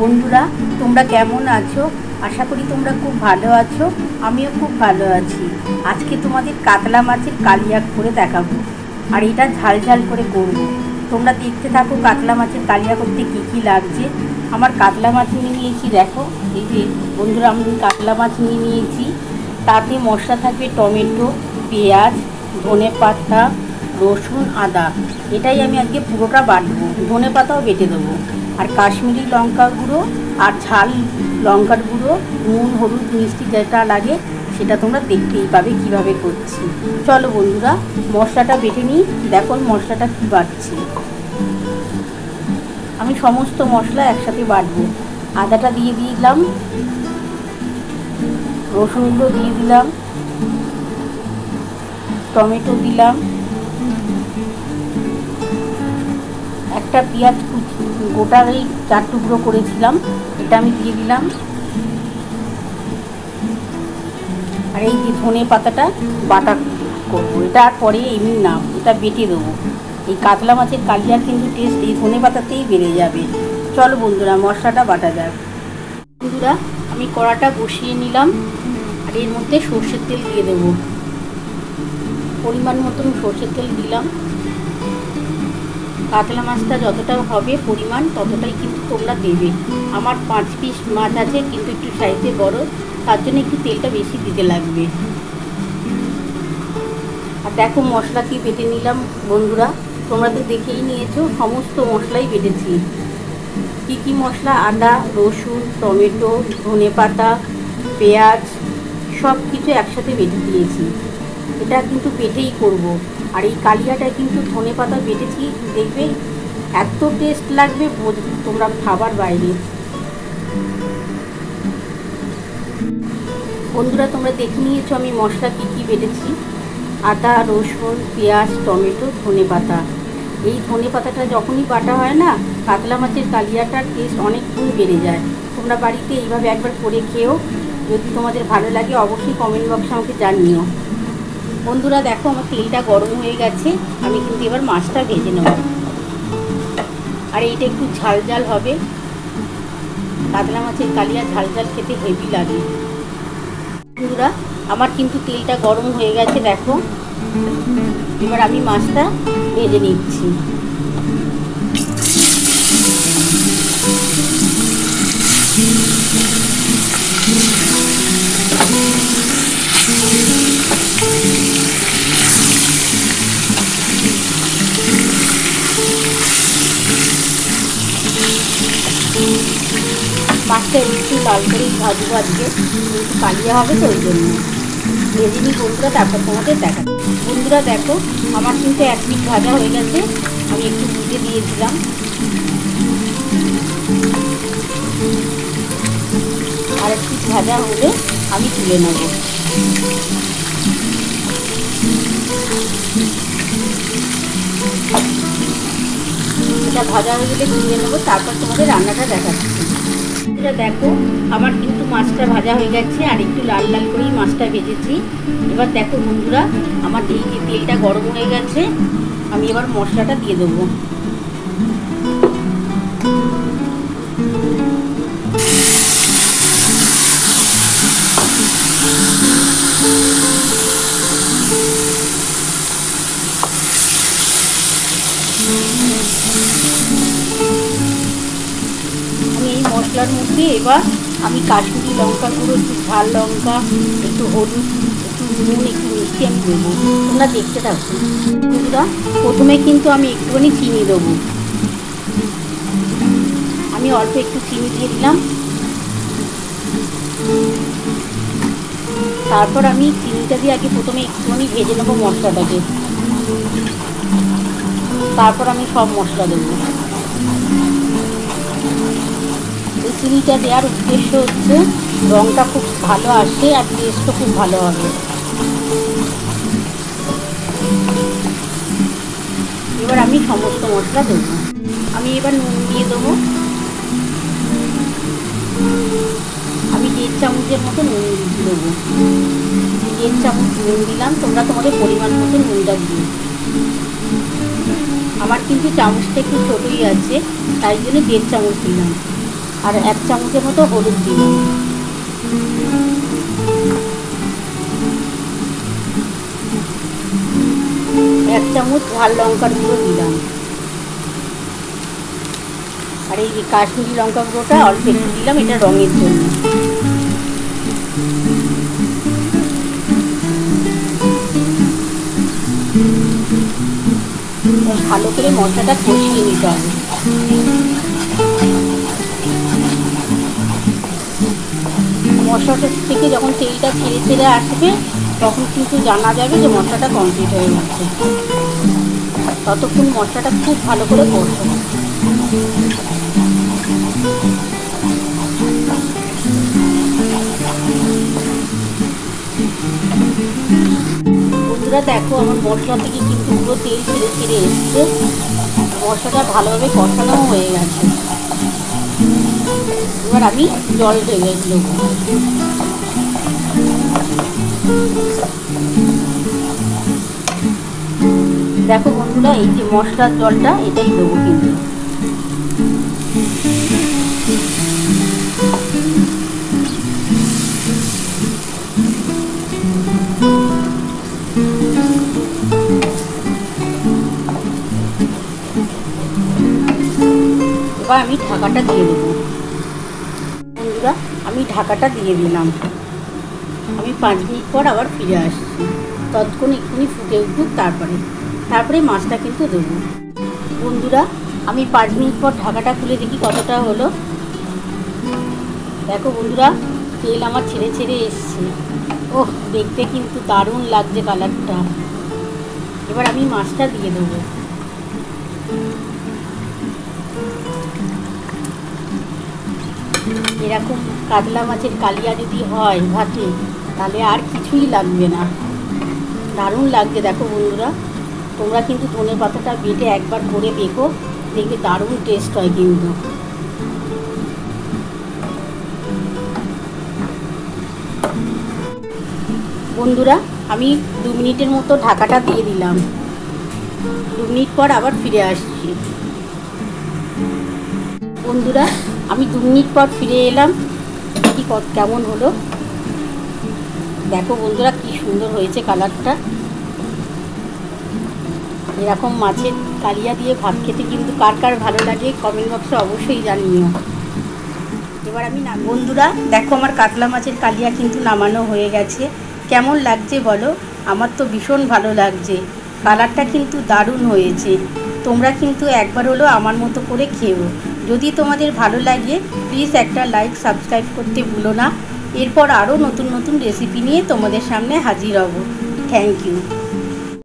বন্ধুরা, তোমরা কেমন আছো? আশা করি তোমরা খুব ভালো আছো। আমিও খুব ভালো আছি। আজকে তোমাদের কাতলা মাছের কালিয়া করে দেখাবো, আর এটা ঝাল ঝাল করে করব। তোমরা দেখতে থাকো কাতলা মাছের কালিয়া করতে কী কী লাগছে। আমার কাতলা মাছ নিয়ে নিয়েছি, দেখো এই যে বন্ধুরা, আমি কাতলা মাছ নিয়ে নিয়েছি। তাতে মশলা থাকবে টমেটো, পেঁয়াজ, ধনে পাতা, রসুন, আদা। এটাই আমি আজকে পুরোটা বাটবো, ধনে পাতাও বেটে দেবো। আর কাশ্মীরি লঙ্কা গুঁড়ো আর ঝাল লঙ্কার গুঁড়ো, নুন, হলুদ, মিষ্টি যেটা লাগে সেটা তোমরা দেখতেই পাবে কীভাবে করছি। চলো বন্ধুরা, মশলাটা বেটে নিই। দেখো মশলাটা কী বাটছি। আমি সমস্ত মশলা একসাথে বাটবো। আদাটা দিয়ে দিলাম, রসুনগুলো দিয়ে দিলাম, টমেটো দিলাম, একটা পেঁয়াজ গোটা এই 4 টুকরো করেছিলাম, এটা আমি দিয়ে দিলাম। আর এই যে ধনে পাতাটা বাটা করবো, এটা আর পরে এমনি না, এটা বেটে দেবো। এই কাতলা মাছের কালিয়ার কিন্তু টেস্ট এই ধনে পাতাতেই বেড়ে যাবে। চলো বন্ধুরা, মশলাটা বাটা যাক। বন্ধুরা, আমি কড়াটা বসিয়ে নিলাম, আর এর মধ্যে সর্ষের তেল দিয়ে দেবো। পরিমাণ মতন সর্ষের তেল দিলাম। কাতলা মাছটা যতটা হবে পরিমাণ ততটাই কিন্তু তোমরা দেবে। আমার 5 পিস মাছ আছে, কিন্তু একটু সাইজে বড়, তার জন্য একটু তেলটা বেশি দিতে লাগবে। আর দেখো মশলা কি বেটে নিলাম বন্ধুরা, তোমরা তো দেখেই নিয়েছো, সমস্ত মশলাই বেটেছি। কী কী মশলা? আদা, রসুন, টমেটো, ধনে পাতা, পেঁয়াজ, সব কিছু একসাথে বেটে দিয়েছি। এটা কিন্তু বেটেই করব। আর এই কালিয়াটা কিন্তু ধনে পাতা বেটেছি, দেখবে এত টেস্ট লাগবে তোমরা খাবার বাইরে। বন্ধুরা, তোমরা দেখে নিয়েছো আমি মশলা কী কী বেটেছি। আদা, রসুন, পেঁয়াজ, টমেটো, ধনে পাতা। এই ধনে পাতাটা যখনই বাটা হয় না, কাতলা মাছের কালিয়াটার টেস্ট অনেক গুণ বেড়ে যায়। তোমরা বাড়িতে এইভাবে একবার করে খেও। যদি তোমাদের ভালো লাগে অবশ্যই কমেন্ট বক্সে আমাকে জানিও। বন্ধুরা দেখো, আমার তেলটা গরম হয়ে গেছে, আমি কিন্তু এবার মাছটা ভেজে নেব। আর এইটা একটু ঝাল ঝাল হবে। কাতলা মাছের কালিয়া ঝাল ঝাল খেতে হেভি লাগে। বন্ধুরা, আমার কিন্তু তেলটা গরম হয়ে গেছে, দেখো। এবার আমি মাছটা ভেজে নিচ্ছি। মাছটা একটু লাল করে ভাজবো, আজকে কালিয়া হবে তো ওই জন্য ভেজে নিই বন্ধুরা, তারপর তোমাদের দেখা। বন্ধুরা দেখো, আমার কিন্তু 1 পিস ভাজা হয়ে গেছে, আমি একটু ভুজে দিয়েছিলাম। আর 1 পিস ভাজা হলে আমি তুলে নেব। এটা ভাজা হয়ে গেলে তুলে নেবো, তারপর তোমাদের রান্নাটা দেখাচ্ছি। এটা দেখো, আমার কিন্তু মাছটা ভাজা হয়ে গেছে, আর একটু লাল লাল করেই মাছটা ভেজেছি। এবার দেখো বন্ধুরা, আমার এই যে তেলটা গরম হয়ে গেছে, আমি এবার মশলাটা দিয়ে দেবো। আমি এই মশলার মধ্যে এবার আমি কাশ্মীরি লঙ্কা গুঁড়ো, একটু ঝাল লঙ্কা, একটু হলুদ, একটু নুন, একটু মিষ্টি আমি দেবো। তোমরা দেখতে থাকো বন্ধুরা। প্রথমে কিন্তু আমি একটুখানি চিনি দেবো। আমি অল্প একটু চিনি দিয়ে দিলাম। তারপর আমি চিনিটা দিয়ে আগে প্রথমে একটুখানি ভেজে নেবো মশলাটাকে, তারপর আমি সব মশলা দেবো। এই চিনিটা দেওয়ার উদ্দেশ্য হচ্ছে রঙটা খুব ভালো আসে, আর টেস্টও খুব ভালো হবে। এবার আমি সমস্ত মশলা দেবো। আমি এবার নুন দিয়ে দেবো। আমি 1.5 চামচের মতো নুন দেবো। 1.5 চামচ নুন দিলাম, তোমরা তোমাদের পরিমাণ মতো নুনটা দিও। আমার কিন্তু চামচটা একটু ছোটোই আছে, তাই জন্য 1.5 চামচ দিলাম। আর 1 চামচের মতো হলুদ দিলাম। এক চামচ ঝাল লঙ্কার গুঁড়ো দিলাম। আর এই যে কাশ্মীরি লঙ্কা গুঁড়োটা অল্প একটু দিলাম, এটা রঙের জন্য। ভালো করে মশলাটা কষিয়ে নিতে হবে। মশলাটা থেকে যখন তেলটা ছেড়ে ছেড়ে আসবে তখন কিন্তু জানা যাবে যে মশলাটা কমপ্লিট হয়ে গেছে। ততক্ষণ মশলাটা খুব ভালো করে কষাবো। বন্ধুরা দেখো, আমার মশলা থেকে কিন্তু পুরো তেল ছেড়ে ছেড়ে এসছে। মশলাটা ভালোভাবে কষানো হয়ে গেছে। এবার আমি জল ঢেলে দেবো। দেখো বন্ধুরা, এই যে মশলার জলটা এটাই দেবো কিন্তু। এবার আমি ঢাকাটা দিয়ে দেবো। বন্ধুরা, আমি ঢাকাটা দিয়ে দিলাম। আমি 5 মিনিট পর আবার ফিরে আসছি। ততক্ষণ একটুখানি ফুটে উঠুক, তারপরে মাছটা কিন্তু দেবো। বন্ধুরা, আমি 5 মিনিট পর ঢাকাটা খুলে দেখি কতটা হলো। দেখো বন্ধুরা, তেল আমার ছেড়ে ছেড়ে এসছে। ওহ, দেখতে কিন্তু দারুণ লাগছে কালারটা। এবার আমি মাছটা দিয়ে দেবো। এরকম কাতলা মাছের কালিয়া যদি হয় ভাতে, তাহলে আর কিছুই লাগবে না। দারুণ লাগছে। দেখো বন্ধুরা, তোমরা কিন্তু ধনেপাতাটা বেটে একবার করে দেখো, দেখবে দারুণ টেস্ট হয় কিন্তু। বন্ধুরা, আমি 2 মিনিটের মতো ঢাকাটা দিয়ে দিলাম। 2 মিনিট পর আবার ফিরে আসছি। বন্ধুরা, আমি 2 মিনিট পর ফিরে এলাম। কি কেমন হলো দেখো বন্ধুরা, কি সুন্দর হয়েছে কালারটা। এরকম মাছের কালিয়া দিয়ে ভাত খেতে কিন্তু কার কার ভালো লাগে কমেন্ট বক্সে অবশ্যই জানিও। এবার আমি বন্ধুরা দেখো, আমার কাতলা মাছের কালিয়া কিন্তু নামানো হয়ে গেছে। কেমন লাগছে বলো? আমার তো ভীষণ ভালো লাগছে। কালারটা কিন্তু দারুণ হয়েছে। তোমরা কিন্তু একবার হলো আমার মতো করে খেও। যদি তোমাদের ভালো লাগে প্লিজ একটা লাইক সাবস্ক্রাইব করতে ভুলো না। এরপর আরও নতুন নতুন রেসিপি নিয়ে তোমাদের সামনে হাজির হব। Thank you.